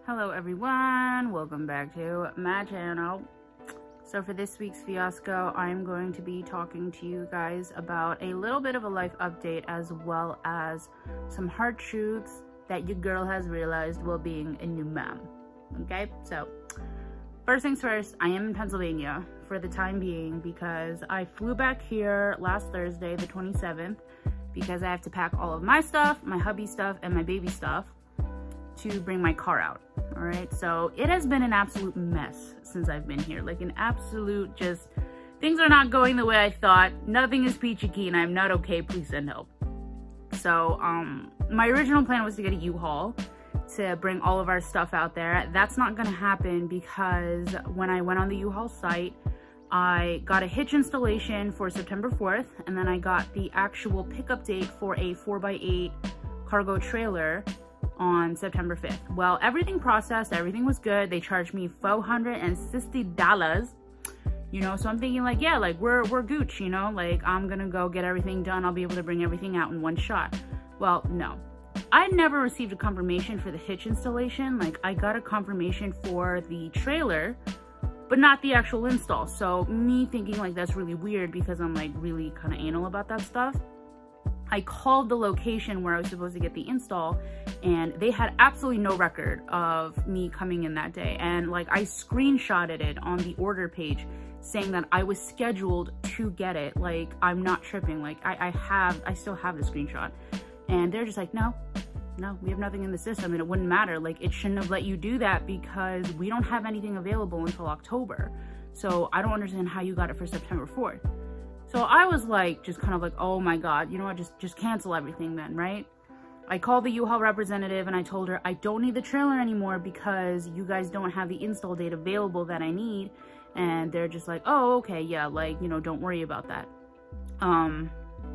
Hello everyone, welcome back to my channel. So for this week's fiasco, I'm going to be talking to you guys about a little bit of a life update as well as some hard truths that your girl has realized while being a new mom. Okay, so first things first, I am in Pennsylvania for the time being because I flew back here last Thursday, the 27th, because I have to pack all of my stuff, my hubby stuff, and my baby stuff to bring my car out. All right, so it has been an absolute mess since I've been here, like an absolute just, things are not going the way I thought. Nothing is peachy keen. I'm not okay. Please send help. So my original plan was to get a U-Haul to bring all of our stuff out there. That's not gonna happen because when I went on the U-Haul site, I got a hitch installation for September 4th, and then I got the actual pickup date for a 4x8 cargo trailer on September 5th. Well, everything processed, everything was good. They charged me $460, you know, so I'm thinking like, yeah, like we're gooch, you know, like I'm gonna go get everything done. I'll be able to bring everything out in one shot. Well, no. I never received a confirmation for the hitch installation. Like I got a confirmation for the trailer, but not the actual install. So me thinking like that's really weird because I'm like really kind of anal about that stuff. I called the location where I was supposed to get the install and they had absolutely no record of me coming in that day. And like I screenshotted it on the order page saying that I was scheduled to get it. Like I'm not tripping. Like I still have the screenshot. And they're just like, no, we have nothing in the system and it wouldn't matter. Like it shouldn't have let you do that because we don't have anything available until October. So I don't understand how you got it for September 4th. So I was like, just kind of like, oh my God, you know what, just cancel everything then, right? I called the U-Haul representative and I told her I don't need the trailer anymore because you guys don't have the install date available that I need. And they're just like, oh, okay, yeah, like, you know, don't worry about that.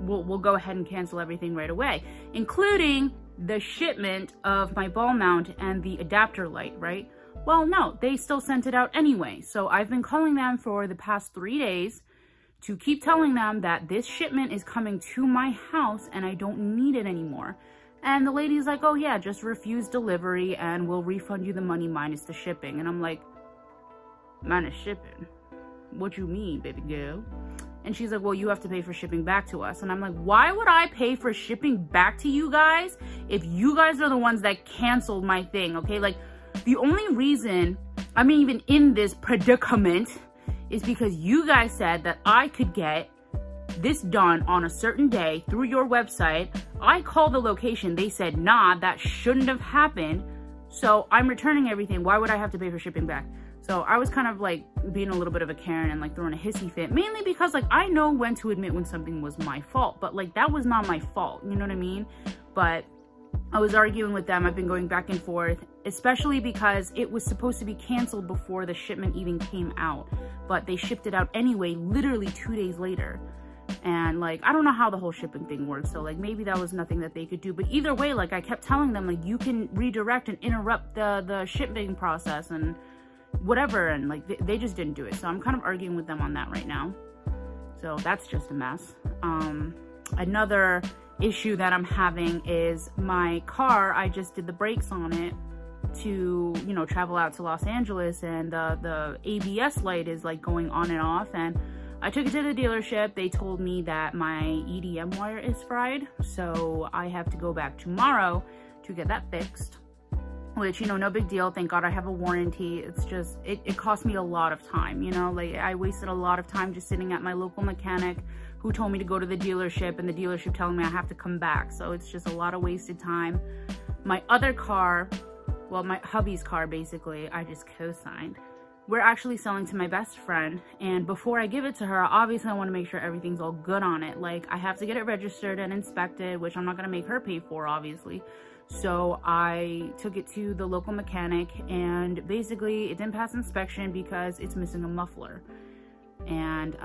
We'll go ahead and cancel everything right away, including the shipment of my ball mount and the adapter light, right? Well, no, they still sent it out anyway. So I've been calling them for the past 3 days to keep telling them that this shipment is coming to my house and I don't need it anymore. And the lady's like, oh yeah, just refuse delivery and we'll refund you the money minus the shipping. And I'm like, minus shipping? What you mean, baby girl? And she's like, well, you have to pay for shipping back to us. And I'm like, why would I pay for shipping back to you guys if you guys are the ones that canceled my thing, okay? Like, the only reason I'm even in this predicament is because you guys said that I could get this done on a certain day through your website. I called the location. They said, nah, that shouldn't have happened. So I'm returning everything. Why would I have to pay for shipping back? So I was kind of like being a little bit of a Karen and like throwing a hissy fit, mainly because like I know when to admit when something was my fault, but like that was not my fault. You know what I mean? But I was arguing with them. I've been going back and forth, especially because it was supposed to be canceled before the shipment even came out, but they shipped it out anyway, literally 2 days later. And like, I don't know how the whole shipping thing works. So like, maybe that was nothing that they could do, but either way, like I kept telling them like, you can redirect and interrupt the shipping process and whatever. And like, they just didn't do it. So I'm kind of arguing with them on that right now. So that's just a mess. Another issue that I'm having is my car. I just did the brakes on it to, you know, travel out to Los Angeles, and the ABS light is like going on and off, and I took it to the dealership. They told me that my EDM wire is fried, so I have to go back tomorrow to get that fixed, which, you know, no big deal. Thank God I have a warranty. It's just, it cost me a lot of time, you know, like I wasted a lot of time just sitting at my local mechanic who told me to go to the dealership, and the dealership telling me I have to come back. So it's just a lot of wasted time. My other car, well, my hubby's car, basically, I just co-signed. We're actually selling to my best friend, and before I give it to her, obviously I want to make sure everything's all good on it. Like, I have to get it registered and inspected, which I'm not going to make her pay for, obviously. So I took it to the local mechanic, and basically it didn't pass inspection because it's missing a muffler. And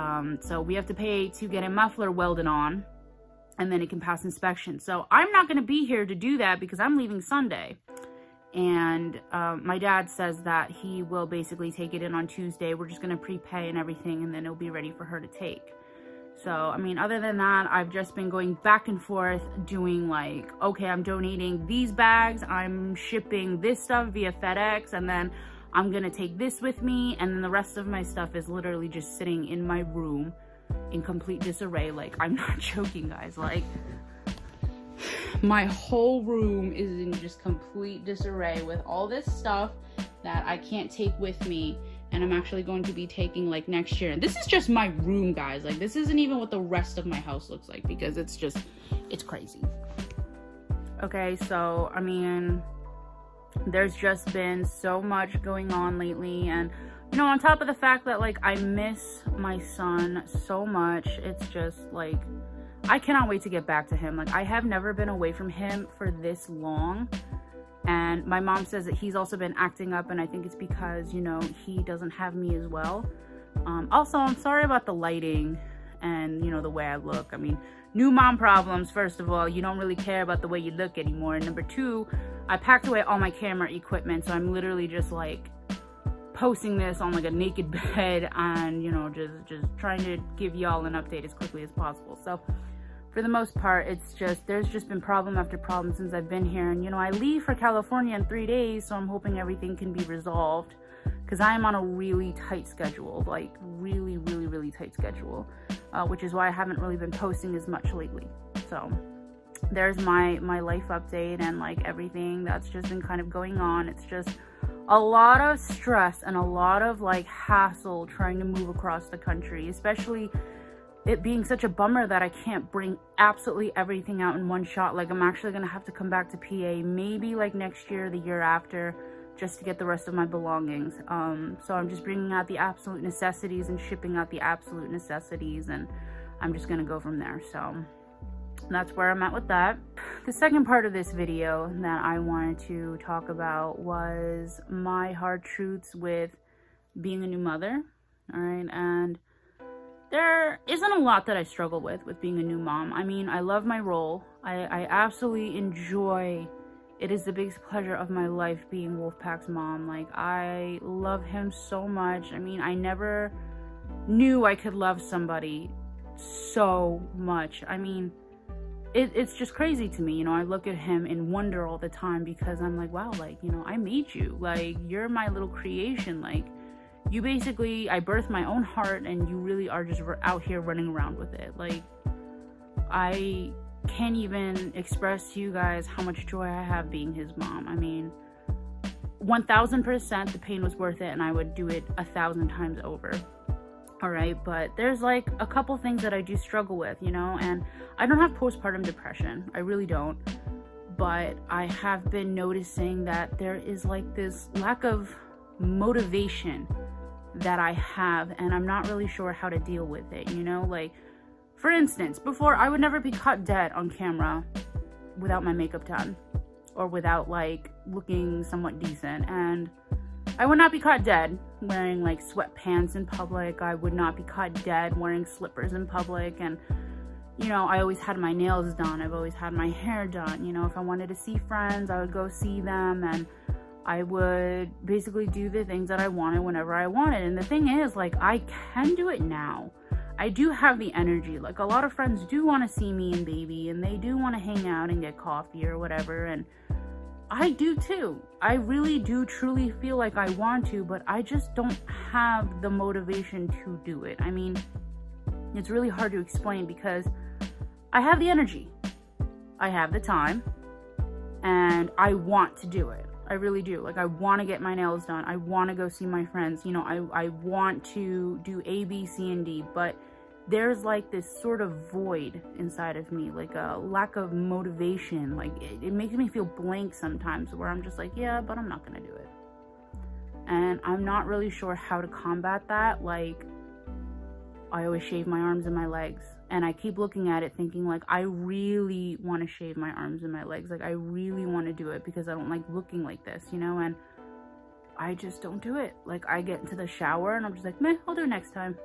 so we have to pay to get a muffler welded on, and then it can pass inspection. So I'm not going to be here to do that because I'm leaving Sunday. And my dad says that he will basically take it in on Tuesday. We're just going to prepay and everything, and then it'll be ready for her to take. So, I mean, other than that, I've just been going back and forth doing like, okay, I'm donating these bags, I'm shipping this stuff via FedEx, and then I'm gonna take this with me, and then the rest of my stuff is literally just sitting in my room in complete disarray. Like, I'm not joking, guys. Like, my whole room is in just complete disarray with all this stuff that I can't take with me, and I'm actually going to be taking like next year. And this is just my room, guys. Like, this isn't even what the rest of my house looks like, because it's crazy. Okay, so I mean, there's just been so much going on lately, and you know, on top of the fact that like I miss my son so much, it's just like I cannot wait to get back to him. Like, I have never been away from him for this long. And my mom says that he's also been acting up, and I think it's because, you know, he doesn't have me as well. Also, I'm sorry about the lighting and, you know, the way I look. I mean, new mom problems. First of all, you don't really care about the way you look anymore. And number two, I packed away all my camera equipment, so I'm literally just like posting this on like a naked bed and, you know, just trying to give y'all an update as quickly as possible. So for the most part, it's just, there's just been problem after problem since I've been here. And, you know, I leave for California in 3 days, so I'm hoping everything can be resolved, because I am on a really tight schedule, like really tight schedule, which is why I haven't really been posting as much lately. So there's my life update and like everything that's just been kind of going on. It's just a lot of stress and a lot of like hassle trying to move across the country, especially it being such a bummer that I can't bring absolutely everything out in one shot. Like, I'm actually gonna have to come back to PA maybe like next year, the year after, just to get the rest of my belongings. So I'm just bringing out the absolute necessities and shipping out the absolute necessities, and I'm just gonna go from there. So that's where I'm at with that. The second part of this video that I wanted to talk about was my hard truths with being a new mother. All right, and there isn't a lot that I struggle with being a new mom. I mean, I love my role. I absolutely enjoy, it is the biggest pleasure of my life being Wolfpack's mom. Like, I love him so much. I mean, I never knew I could love somebody so much. I mean, it's just crazy to me. You know, I look at him in wonder all the time, because I'm like, wow, like, you know, I made you. Like, you're my little creation. Like, you basically, I birthed my own heart, and you really are just out here running around with it. Like, I can't even express to you guys how much joy I have being his mom. I mean, 1000% the pain was worth it, and I would do it 1,000 times over. All right, but there's like a couple things that I do struggle with, you know, and I don't have postpartum depression. I really don't. But I have been noticing that there is like this lack of motivation that I have, and I'm not really sure how to deal with it, you know? Like, for instance, before, I would never be caught dead on camera without my makeup done, or without like looking somewhat decent. And I would not be caught dead wearing like sweatpants in public. I would not be caught dead wearing slippers in public. And, you know, I always had my nails done. I've always had my hair done. You know, if I wanted to see friends, I would go see them, and I would basically do the things that I wanted whenever I wanted. And the thing is, like, I can do it now. I do have the energy. Like, a lot of friends do want to see me and baby, and they do want to hang out and get coffee or whatever, and I do too. I really do truly feel like I want to, but I just don't have the motivation to do it. I mean, it's really hard to explain, because I have the energy, I have the time, and I want to do it. I really do. Like, I want to get my nails done. I want to go see my friends. You know, I want to do A, B, C, and D, but there's like this sort of void inside of me, like a lack of motivation. Like, it makes me feel blank sometimes, where I'm just like, yeah, but I'm not going to do it. And I'm not really sure how to combat that. Like, I always shave my arms and my legs, and I keep looking at it thinking, like, I really want to shave my arms and my legs. Like, I really want to do it, because I don't like looking like this, you know, and I just don't do it. Like, I get into the shower and I'm just like, meh, I'll do it next time.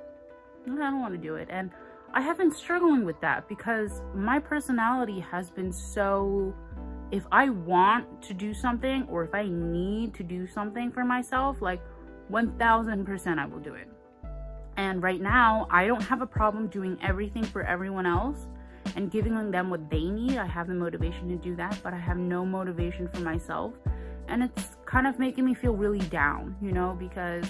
I don't want to do it. And I have been struggling with that, because my personality has been so, if I want to do something, or if I need to do something for myself, like 1000% I will do it. And right now, I don't have a problem doing everything for everyone else and giving them what they need. I have the motivation to do that, but I have no motivation for myself. And it's kind of making me feel really down, you know, because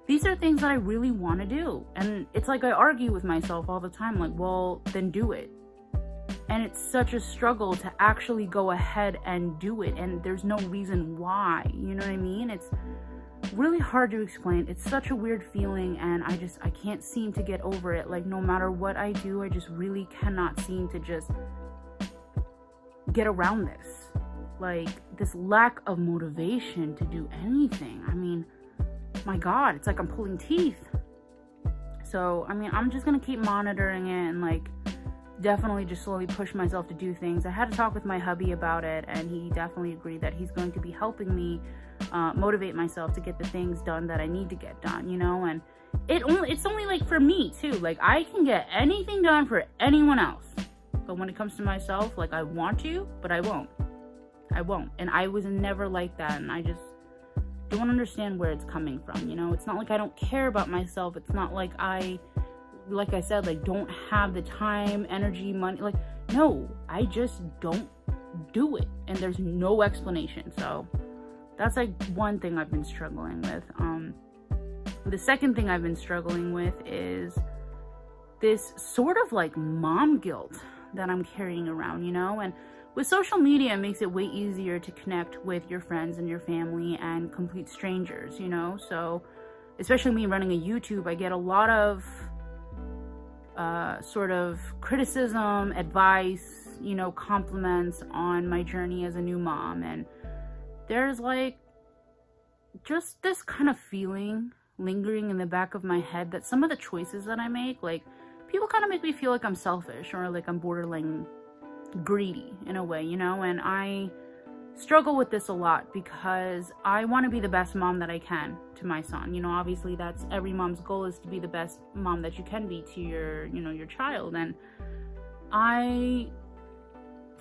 these are things that I really want to do. And it's like I argue with myself all the time, like, well, then do it. And it's such a struggle to actually go ahead and do it. And there's no reason why, you know what I mean? It's really hard to explain. It's such a weird feeling, and I can't seem to get over it. Like, no matter what I do, I just really cannot seem to just get around this. Like, this lack of motivation to do anything. I mean, my God, it's like I'm pulling teeth. So, I mean, I'm just gonna keep monitoring it and, like, definitely just slowly push myself to do things. I had to talk with my hubby about it, and he definitely agreed that he's going to be helping me motivate myself to get the things done that I need to get done, you know. And it's only like for me too. Like, I can get anything done for anyone else, but when it comes to myself, like, I want to, but I won't. And I was never like that, and I just don't understand where it's coming from, you know. It's not like I don't care about myself. It's not like like I said, like, don't have the time, energy, money. Like, no, I just don't do it, and there's no explanation. So that's like one thing I've been struggling with. The second thing I've been struggling with is this sort of like mom guilt that I'm carrying around, you know. And with social media, it makes it way easier to connect with your friends and your family and complete strangers, you know. So especially me running a YouTube, I get a lot of sort of criticism, advice, you know, compliments on my journey as a new mom. And there's like just this kind of feeling lingering in the back of my head that some of the choices that I make, like, people kind of make me feel like I'm selfish or like I'm borderline greedy in a way, you know. And I struggle with this a lot because I want to be the best mom that I can to my son. You know, obviously that's every mom's goal, is to be the best mom that you can be to your, you know, your child. And I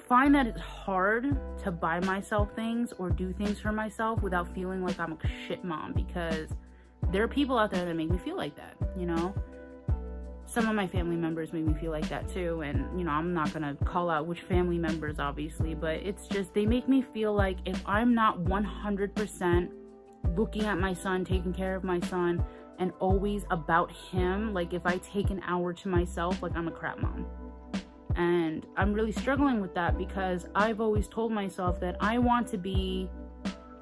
find that it's hard to buy myself things or do things for myself without feeling like I'm a shit mom, because there are people out there that make me feel like that, you know. Some of my family members make me feel like that too, and, you know, I'm not gonna call out which family members, obviously, but it's just, they make me feel like if I'm not 100% looking at my son, taking care of my son, and always about him, like, if I take an hour to myself, like, I'm a crap mom. And I'm really struggling with that because I've always told myself that I want to be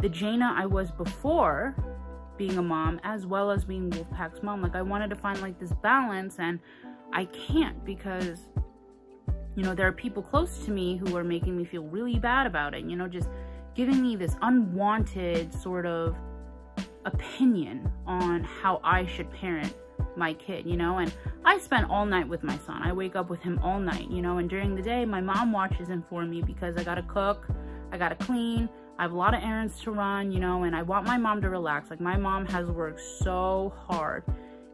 the Jaina I was before being a mom, as well as being Wolfpack's mom. Like, I wanted to find like this balance, and I can't, because, you know, there are people close to me who are making me feel really bad about it, you know, just giving me this unwanted sort of opinion on how I should parent my kid, you know. And I spend all night with my son. I wake up with him all night, you know, and during the day my mom watches him for me because I gotta cook, I gotta clean, I have a lot of errands to run, you know, and I want my mom to relax. Like, my mom has worked so hard,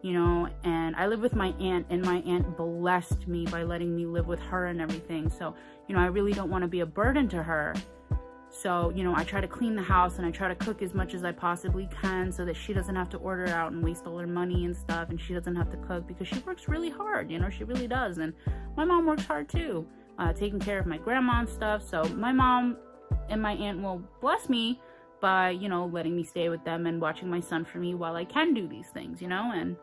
you know, and I live with my aunt, and my aunt blessed me by letting me live with her and everything. So, you know, I really don't want to be a burden to her. So, you know, I try to clean the house and I try to cook as much as I possibly can so that she doesn't have to order out and waste all her money and stuff, and she doesn't have to cook because she works really hard, you know, she really does. And my mom works hard too, taking care of my grandma and stuff. So my mom and my aunt will bless me by, you know, letting me stay with them and watching my son for me while I can do these things, you know. And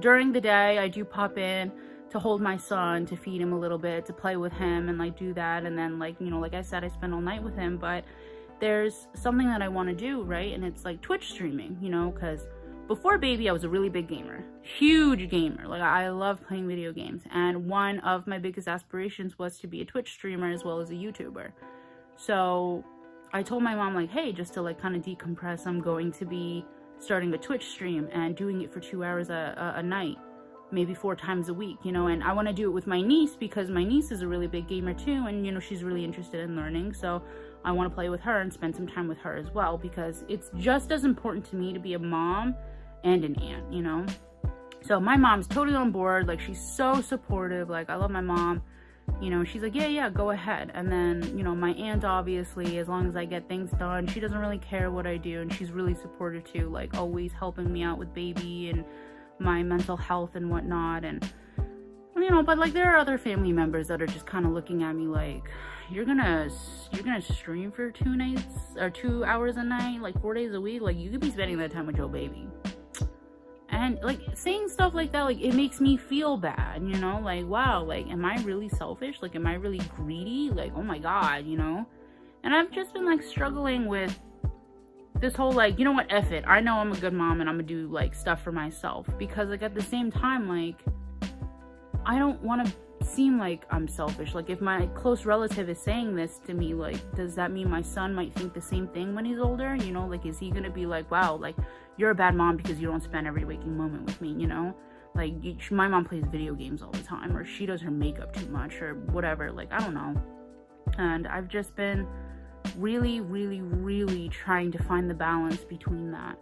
during the day, I do pop in to hold my son, to feed him a little bit, to play with him, and like do that. And then, like, you know, like I said, I spend all night with him. But there's something that I want to do, right? And it's like Twitch streaming, you know, because before baby, I was a really big gamer, huge gamer. Like, I love playing video games. And one of my biggest aspirations was to be a Twitch streamer as well as a YouTuber. So I told my mom, like, hey, just to like kind of decompress, I'm going to be starting a Twitch stream and doing it for 2 hours a night, maybe 4 times a week, you know. And I want to do it with my niece because my niece is a really big gamer too, and, you know, she's really interested in learning. So I want to play with her and spend some time with her as well, because it's just as important to me to be a mom and an aunt, you know. So my mom's totally on board. Like, she's so supportive. Like, I love my mom. You know, she's like, yeah, go ahead. And then, you know, my aunt, obviously, as long as I get things done, she doesn't really care what I do, and she's really supportive too, like always helping me out with baby and my mental health and whatnot. And, you know, but like there are other family members that are just kind of looking at me like, you're gonna stream for 2 nights or 2 hours a night, like 4 days a week, like you could be spending that time with your baby. And like saying stuff like that, like it makes me feel bad, you know, like, wow, like, am I really selfish? Like, am I really greedy? Like, oh my God, you know? And I've just been like struggling with this whole, like, you know what, F it. I know I'm a good mom and I'm gonna do like stuff for myself, because like at the same time, like, I don't want to seem like I'm selfish. Like if my close relative is saying this to me, like, does that mean my son might think the same thing when he's older? You know, like, is he gonna be like, wow, like, you're a bad mom because you don't spend every waking moment with me, you know? Like, my mom plays video games all the time, or she does her makeup too much, or whatever, like, I don't know. And I've just been really, really, really trying to find the balance between that.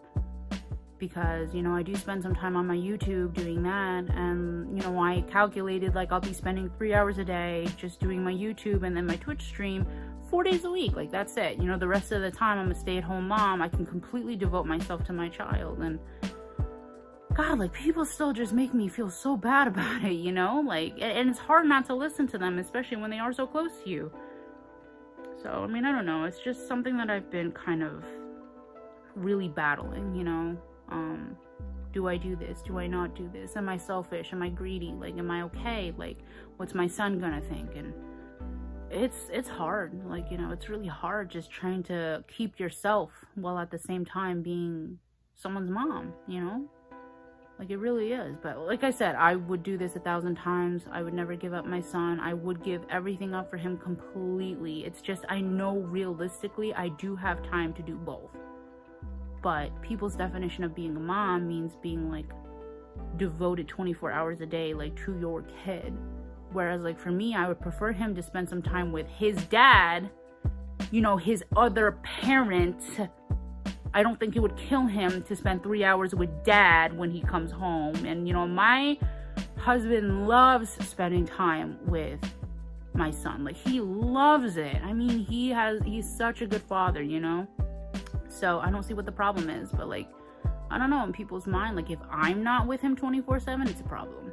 Because, you know, I do spend some time on my YouTube doing that, and, you know, I calculated, like, I'll be spending 3 hours a day just doing my YouTube and then my Twitch stream 4 days a week. Like, that's it. You know, the rest of the time I'm a stay-at-home mom. I can completely devote myself to my child. And God, like, people still just make me feel so bad about it, you know? Like, and it's hard not to listen to them, especially when they are so close to you. So, I mean, I don't know. It's just something that I've been kind of really battling, you know? Do I do this? Do I not do this? Am I selfish? Am I greedy? Like, am I okay? Like, what's my son gonna think? And it's hard. Like, you know, it's really hard just trying to keep yourself while at the same time being someone's mom, you know? Like, it really is. But like I said, I would do this 1,000 times. I would never give up my son. I would give everything up for him completely. It's just, I know realistically I do have time to do both. But people's definition of being a mom means being like devoted 24 hours a day, like, to your kid. Whereas, like, for me, I would prefer him to spend some time with his dad, you know, his other parent. I don't think it would kill him to spend 3 hours with dad when he comes home. And, you know, my husband loves spending time with my son. Like, he loves it. I mean, he's such a good father, you know? So I don't see what the problem is, but, like, I don't know, in people's mind, like, if I'm not with him 24/7, it's a problem.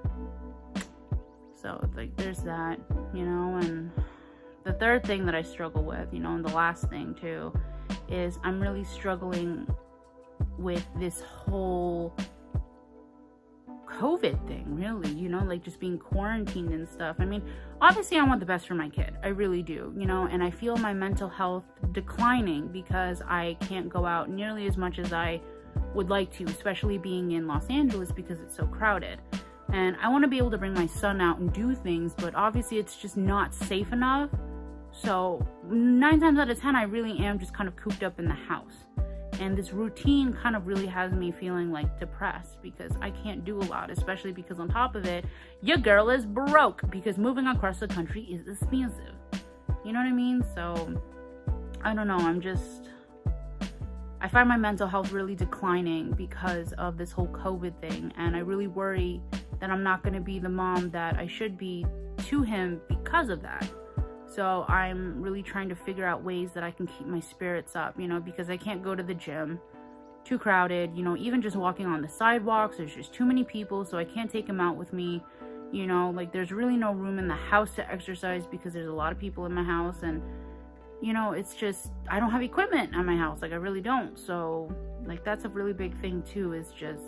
So, like, there's that, you know. And the third thing that I struggle with, you know, and the last thing too, is I'm really struggling with this whole COVID thing, really, you know, like, just being quarantined and stuff. I mean, obviously I want the best for my kid. I really do, you know, and I feel my mental health declining because I can't go out nearly as much as I would like to, especially being in Los Angeles because it's so crowded. And I want to be able to bring my son out and do things, but obviously it's just not safe enough. So 9 times out of 10, I really am just kind of cooped up in the house. And this routine kind of really has me feeling, like, depressed because I can't do a lot, especially because on top of it, your girl is broke because moving across the country is expensive. You know what I mean? So, I don't know. I find my mental health really declining because of this whole COVID thing. And I really worry that I'm not going to be the mom that I should be to him because of that. So I'm really trying to figure out ways that I can keep my spirits up, you know, because I can't go to the gym. Too crowded, you know, even just walking on the sidewalks, there's just too many people, so I can't take him out with me. You know, like, there's really no room in the house to exercise because there's a lot of people in my house. And, you know, it's just, I don't have equipment at my house. Like, I really don't. So, like, that's a really big thing too, is just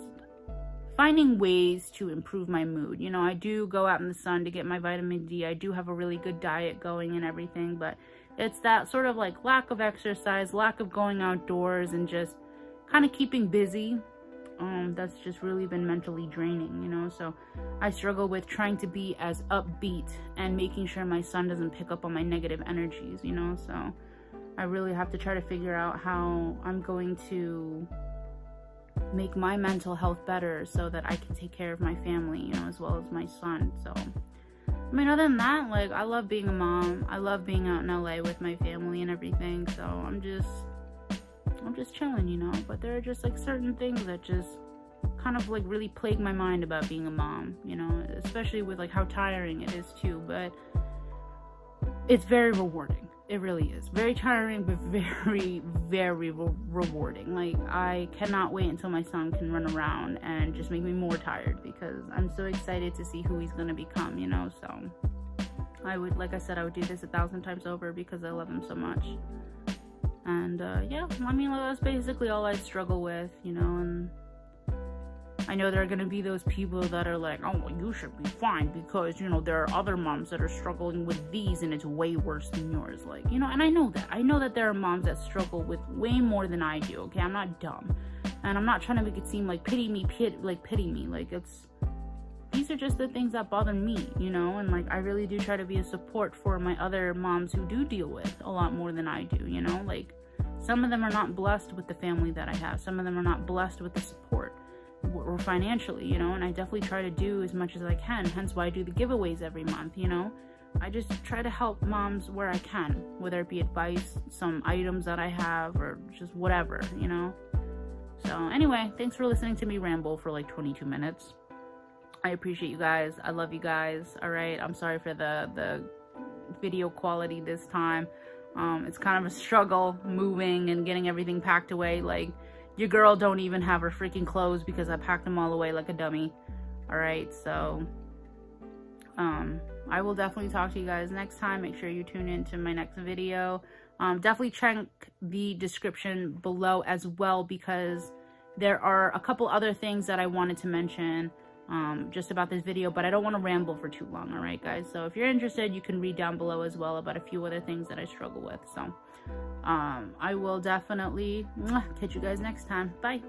finding ways to improve my mood. You know, I do go out in the sun to get my vitamin D. I do have a really good diet going and everything, but it's that sort of, like, lack of exercise, lack of going outdoors, and just kind of keeping busy. That's just really been mentally draining, you know? So I struggle with trying to be as upbeat and making sure my son doesn't pick up on my negative energies, you know? So I really have to try to figure out how I'm going to make my mental health better so that I can take care of my family, you know, as well as my son. So, I mean, other than that, like, I love being a mom. I love being out in LA with my family and everything. So I'm just chilling, you know. But there are just, like, certain things that just kind of, like, really plague my mind about being a mom, you know, especially with, like, how tiring it is too. But it's very rewarding. it really is very tiring, but very, very rewarding. Like, I cannot wait until my son can run around and just make me more tired, because I'm so excited to see who he's gonna become, you know. So I would, like I said, I would do this 1,000 times over because I love him so much. And yeah, I mean, that's basically all I struggle with, you know. And I know there are gonna be those people that are like, oh, well, you should be fine because, you know, there are other moms that are struggling with these and it's way worse than yours. Like, you know, and I know that there are moms that struggle with way more than I do, okay? I'm not dumb. And I'm not trying to make it seem like pity me. Like, these are just the things that bother me, you know? And like, I really do try to be a support for my other moms who do deal with a lot more than I do, you know? Like, some of them are not blessed with the family that I have. Some of them are not blessed with the support or financially, you know, and I definitely try to do as much as I can, hence why I do the giveaways every month, you know. I just try to help moms where I can, whether it be advice, some items that I have, or just whatever, you know. So anyway, thanks for listening to me ramble for like 22 minutes. I appreciate you guys. I love you guys. All right, I'm sorry for the video quality this time. It's kind of a struggle moving and getting everything packed away. Like, your girl don't even have her freaking clothes because I packed them all away like a dummy. All right, so I will definitely talk to you guys next time. Make sure you tune in to my next video. Definitely check the description below as well, because there are a couple other things that I wanted to mention just about this video, but I don't want to ramble for too long. All right, guys, so if you're interested, you can read down below as well about a few other things that I struggle with. So I will definitely catch you guys next time. Bye.